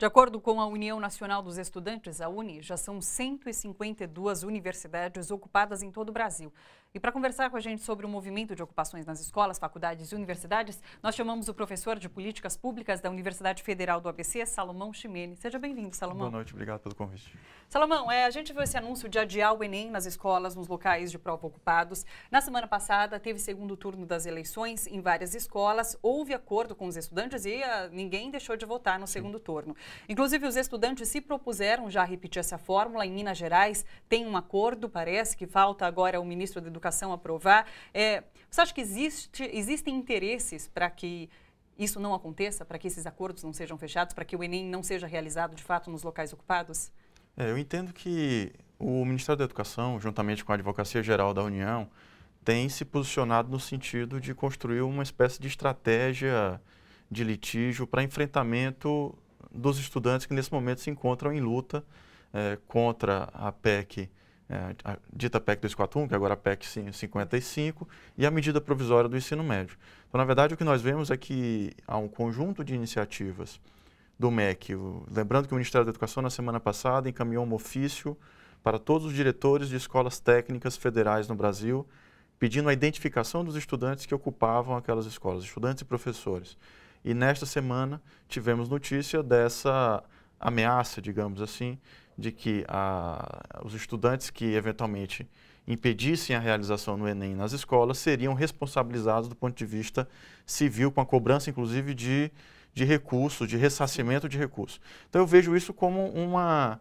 De acordo com a União Nacional dos Estudantes, a UNE, já são 152 universidades ocupadas em todo o Brasil. E para conversar com a gente sobre o movimento de ocupações nas escolas, faculdades e universidades, nós chamamos o professor de Políticas Públicas da Universidade Federal do ABC, Salomão Chimene. Seja bem-vindo, Salomão. Boa noite, obrigado pelo convite. Salomão, a gente viu esse anúncio de adiar o Enem nas escolas, nos locais de prova ocupados. Na semana passada, teve segundo turno das eleições em várias escolas. Houve acordo com os estudantes e ninguém deixou de votar no segundo turno. Inclusive, os estudantes se propuseram já a repetir essa fórmula. Em Minas Gerais, tem um acordo, parece que falta agora o ministro da Educação aprovar. Você acha que existem interesses para que isso não aconteça, para que esses acordos não sejam fechados, para que o Enem não seja realizado de fato nos locais ocupados? Eu entendo que o Ministério da Educação, juntamente com a Advocacia Geral da União, tem se posicionado no sentido de construir uma espécie de estratégia de litígio para enfrentamento dos estudantes que nesse momento se encontram em luta contra a PEC, a dita PEC 241, que agora é a PEC 55, e a medida provisória do ensino médio. Então, na verdade, o que nós vemos é que há um conjunto de iniciativas do MEC. Lembrando que o Ministério da Educação, na semana passada, encaminhou um ofício para todos os diretores de escolas técnicas federais no Brasil, pedindo a identificação dos estudantes que ocupavam aquelas escolas, estudantes e professores. E nesta semana tivemos notícia dessa ameaça, digamos assim, de que os estudantes que eventualmente impedissem a realização no Enem nas escolas seriam responsabilizados do ponto de vista civil, com a cobrança, inclusive, de recursos, de ressarcimento de recursos. Então eu vejo isso como uma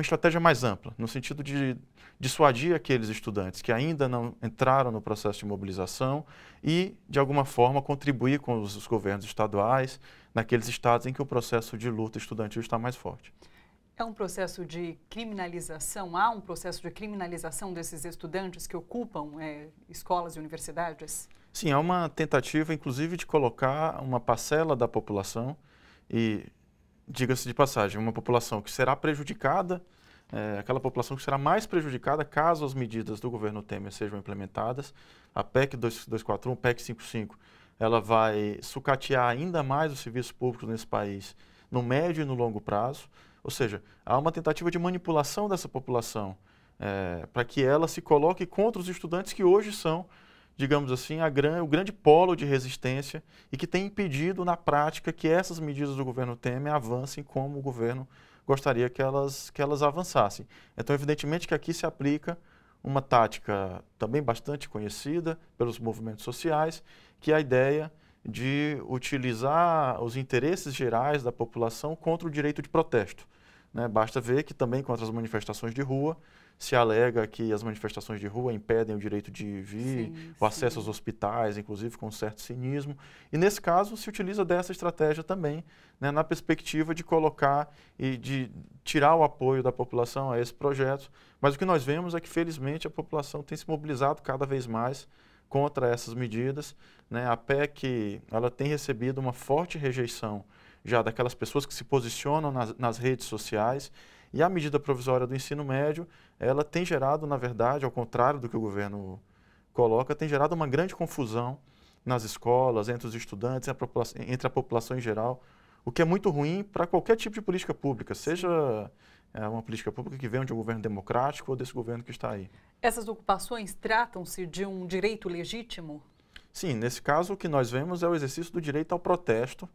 estratégia mais ampla, no sentido de dissuadir aqueles estudantes que ainda não entraram no processo de mobilização e, de alguma forma, contribuir com os governos estaduais naqueles estados em que o processo de luta estudantil está mais forte. É um processo de criminalização? Há um processo de criminalização desses estudantes que ocupam escolas e universidades? Sim, há uma tentativa, inclusive, de colocar uma parcela da população e, diga-se de passagem, uma população que será prejudicada, aquela população que será mais prejudicada caso as medidas do governo Temer sejam implementadas. A PEC 241, PEC 55, ela vai sucatear ainda mais os serviços públicos nesse país no médio e no longo prazo. Ou seja, há uma tentativa de manipulação dessa população para que ela se coloque contra os estudantes que hoje são, digamos assim, o grande polo de resistência e que tem impedido na prática que essas medidas do governo Temer avancem como o governo gostaria que elas avançassem. Então, evidentemente que aqui se aplica uma tática também bastante conhecida pelos movimentos sociais, que é a ideia de utilizar os interesses gerais da população contra o direito de protesto. Basta ver que também contra as manifestações de rua se alega que as manifestações de rua impedem o direito de vir, o acesso aos hospitais, inclusive com um certo cinismo. E nesse caso se utiliza dessa estratégia também, na perspectiva de colocar e de tirar o apoio da população a esse projeto. Mas o que nós vemos é que, felizmente, a população tem se mobilizado cada vez mais contra essas medidas. A PEC ela tem recebido uma forte rejeição já daquelas pessoas que se posicionam nas redes sociais, e a medida provisória do ensino médio, ela tem gerado, na verdade, ao contrário do que o governo coloca, tem gerado uma grande confusão nas escolas, entre os estudantes, entre a população em geral, o que é muito ruim para qualquer tipo de política pública, seja uma política pública que venha de um governo democrático ou desse governo que está aí. Essas ocupações tratam-se de um direito legítimo? Sim, nesse caso o que nós vemos é o exercício do direito ao protesto,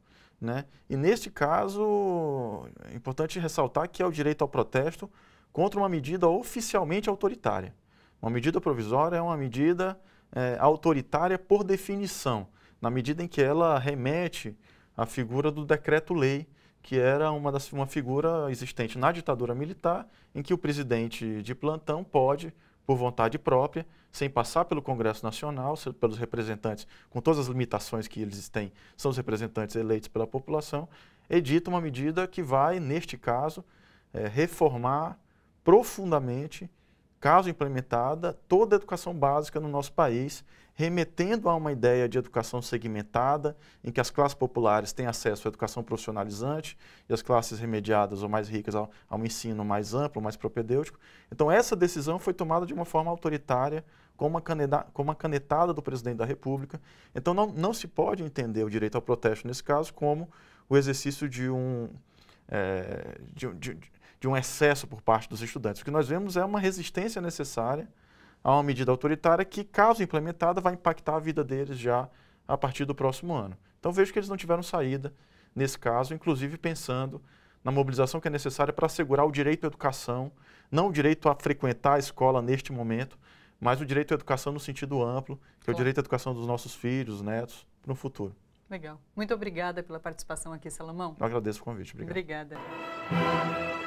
E neste caso, é importante ressaltar que é o direito ao protesto contra uma medida oficialmente autoritária. Uma medida provisória é uma medida autoritária por definição, na medida em que ela remete à figura do decreto-lei, que era uma figura existente na ditadura militar, em que o presidente de plantão pode, por vontade própria, sem passar pelo Congresso Nacional, pelos representantes, com todas as limitações que eles têm, são os representantes eleitos pela população, edita uma medida que vai, neste caso, reformar profundamente, caso implementada, toda a educação básica no nosso país, remetendo a uma ideia de educação segmentada, em que as classes populares têm acesso à educação profissionalizante e as classes remediadas ou mais ricas a um ensino mais amplo, mais propedêutico. Então, essa decisão foi tomada de uma forma autoritária, com uma canetada do presidente da República. Então, não se pode entender o direito ao protesto, nesse caso, como o exercício de de um excesso por parte dos estudantes. O que nós vemos é uma resistência necessária a uma medida autoritária que, caso implementada, vai impactar a vida deles já a partir do próximo ano. Então vejo que eles não tiveram saída nesse caso, inclusive pensando na mobilização que é necessária para assegurar o direito à educação, não o direito a frequentar a escola neste momento, mas o direito à educação no sentido amplo, que é o direito à educação dos nossos filhos, netos, no futuro. Legal. Muito obrigada pela participação aqui, Salomão. Eu agradeço o convite. Obrigado. Obrigada.